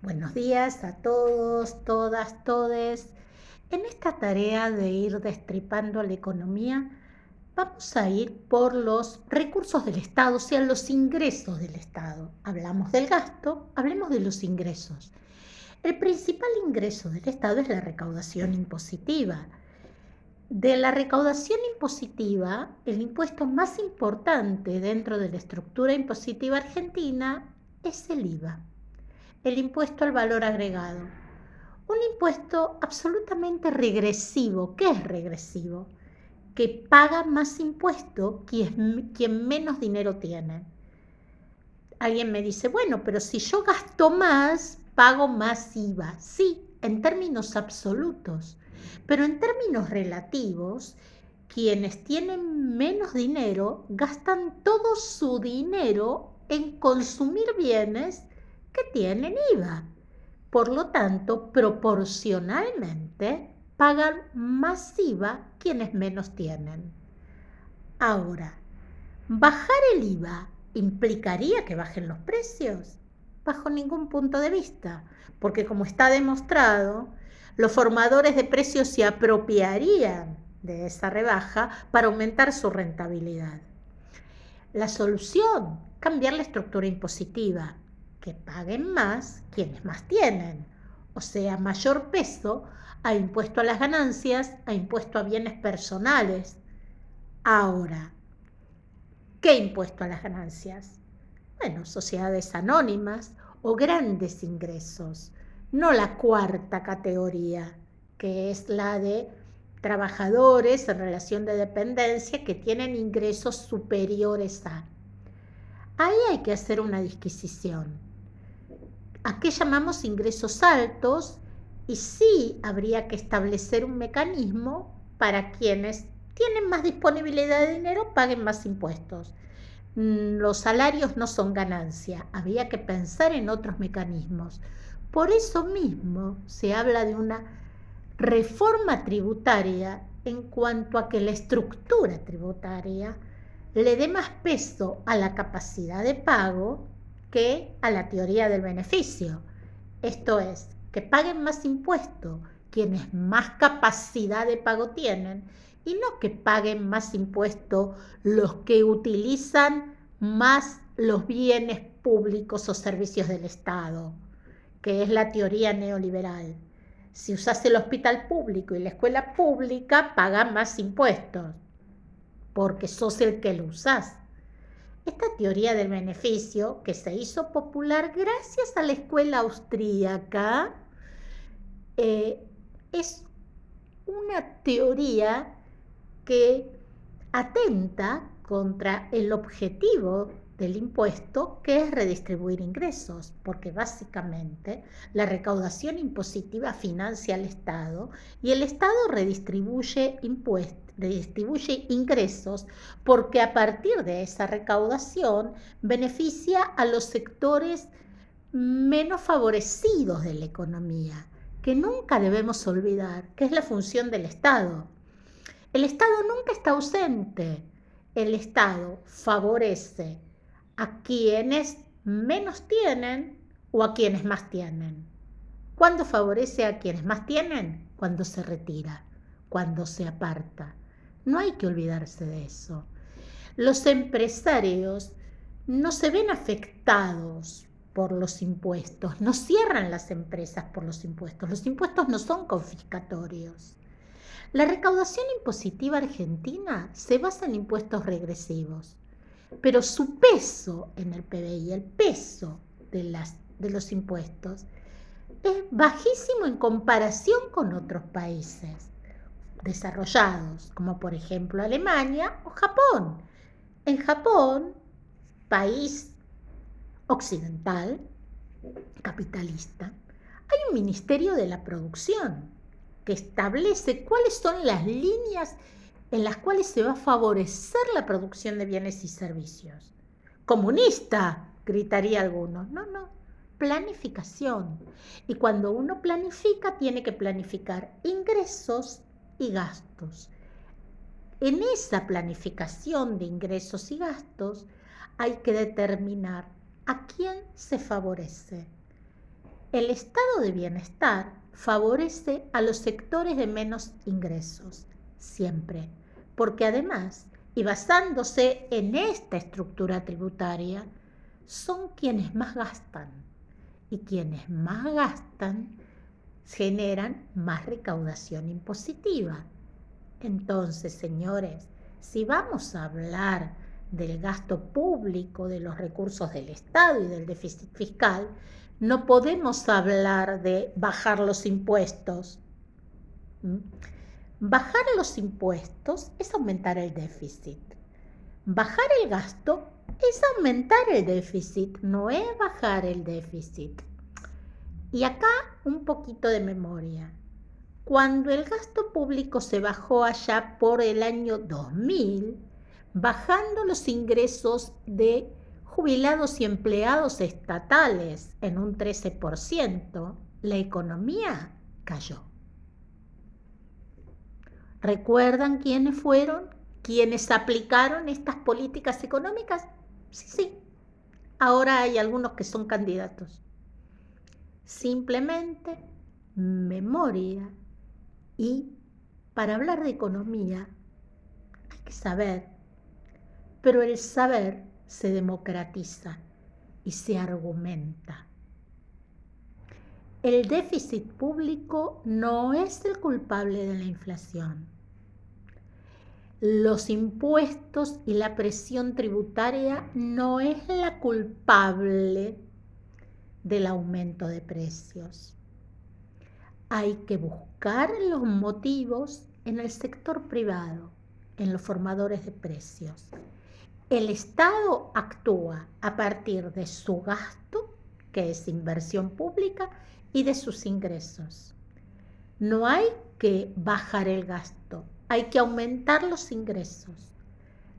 Buenos días a todos, todas, todes. En esta tarea de ir destripando la economía, vamos a ir por los recursos del Estado, o sea, los ingresos del Estado. Hablamos del gasto, hablemos de los ingresos. El principal ingreso del Estado es la recaudación impositiva. De la recaudación impositiva, el impuesto más importante dentro de la estructura impositiva argentina es el IVA, el impuesto al valor agregado. Un impuesto absolutamente regresivo. ¿Qué es regresivo? Que paga más impuesto quien menos dinero tiene. Alguien me dice, bueno, pero si yo gasto más, pago más IVA. Sí, en términos absolutos, pero en términos relativos, quienes tienen menos dinero gastan todo su dinero en consumir bienes que tienen IVA. Por lo tanto, proporcionalmente, pagan más IVA quienes menos tienen. Ahora, ¿bajar el IVA implicaría que bajen los precios? Bajo ningún punto de vista, porque como está demostrado, los formadores de precios se apropiarían de esa rebaja para aumentar su rentabilidad. La solución, cambiar la estructura impositiva, que paguen más quienes más tienen, o sea, mayor peso a impuesto a las ganancias, a impuesto a bienes personales. Ahora, ¿qué impuesto a las ganancias? Bueno, sociedades anónimas o grandes ingresos, no la cuarta categoría, que es la de trabajadores en relación de dependencia que tienen ingresos superiores a. Ahí hay que hacer una disquisición. ¿A qué llamamos ingresos altos? Y sí habría que establecer un mecanismo para quienes tienen más disponibilidad de dinero paguen más impuestos. Los salarios no son ganancia, había que pensar en otros mecanismos. Por eso mismo se habla de una reforma tributaria en cuanto a que la estructura tributaria le dé más peso a la capacidad de pago que a la teoría del beneficio. Esto es, que paguen más impuestos quienes más capacidad de pago tienen y no que paguen más impuestos los que utilizan más los bienes públicos o servicios del Estado, que es la teoría neoliberal. Si usas el hospital público y la escuela pública, pagas más impuestos, porque sos el que lo usás. Esta teoría del beneficio, que se hizo popular gracias a la escuela austríaca, es una teoría que atenta contra el objetivo del impuesto, que es redistribuir ingresos, porque básicamente la recaudación impositiva financia al Estado y el Estado redistribuye ingresos porque a partir de esa recaudación beneficia a los sectores menos favorecidos de la economía, que nunca debemos olvidar que es la función del Estado. El Estado nunca está ausente. El Estado favorece a quienes menos tienen o a quienes más tienen. ¿Cuándo favorece a quienes más tienen? Cuando se retira, cuando se aparta. No hay que olvidarse de eso. Los empresarios no se ven afectados por los impuestos, no cierran las empresas por los impuestos no son confiscatorios. La recaudación impositiva argentina se basa en impuestos regresivos, pero su peso en el PBI, el peso de los impuestos, es bajísimo en comparación con otros países desarrollados, como por ejemplo Alemania o Japón. En Japón, país occidental, capitalista, hay un Ministerio de la Producción que establece cuáles son las líneas en las cuales se va a favorecer la producción de bienes y servicios. Comunista, gritaría alguno. No, no, planificación. Y cuando uno planifica, tiene que planificar ingresos y gastos. En esa planificación de ingresos y gastos hay que determinar a quién se favorece. El estado de bienestar favorece a los sectores de menos ingresos, siempre, porque además, y basándose en esta estructura tributaria, son quienes más gastan, y quienes más gastan generan más recaudación impositiva. Entonces, señores, si vamos a hablar del gasto público, de los recursos del Estado y del déficit fiscal, no podemos hablar de bajar los impuestos. Bajar los impuestos es aumentar el déficit. Bajar el gasto es aumentar el déficit, no es bajar el déficit. Y acá un poquito de memoria. Cuando el gasto público se bajó allá por el año 2000, bajando los ingresos de jubilados y empleados estatales en un 13%, la economía cayó. ¿Recuerdan quiénes fueron quienes aplicaron estas políticas económicas? Sí. Ahora hay algunos que son candidatos. Simplemente memoria. Y para hablar de economía hay que saber, pero el saber se democratiza y se argumenta. El déficit público no es el culpable de la inflación. Los impuestos y la presión tributaria no es la culpable del aumento de precios. Hay que buscar los motivos en el sector privado, en los formadores de precios. El Estado actúa a partir de su gasto, que es inversión pública, y de sus ingresos. No hay que bajar el gasto, hay que aumentar los ingresos.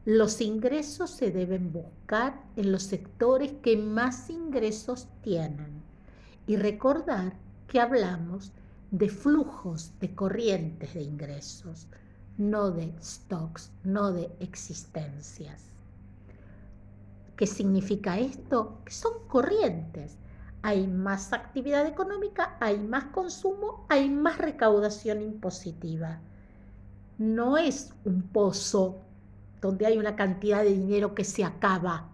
Los ingresos se deben buscar en los sectores que más ingresos tienen. Y recordar que hablamos de flujos, de corrientes de ingresos, no de stocks, no de existencias. ¿Qué significa esto? Que son corrientes. Hay más actividad económica, hay más consumo, hay más recaudación impositiva. No es un pozo donde hay una cantidad de dinero que se acaba.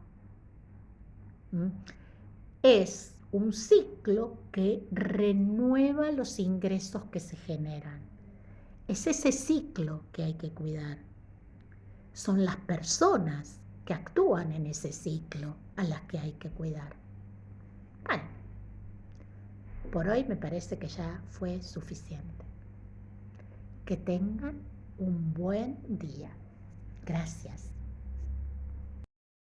Es un ciclo que renueva los ingresos que se generan. Es ese ciclo que hay que cuidar. Son las personas que actúan en ese ciclo a las que hay que cuidar. Bueno, por hoy me parece que ya fue suficiente. Que tengan un buen día. Gracias.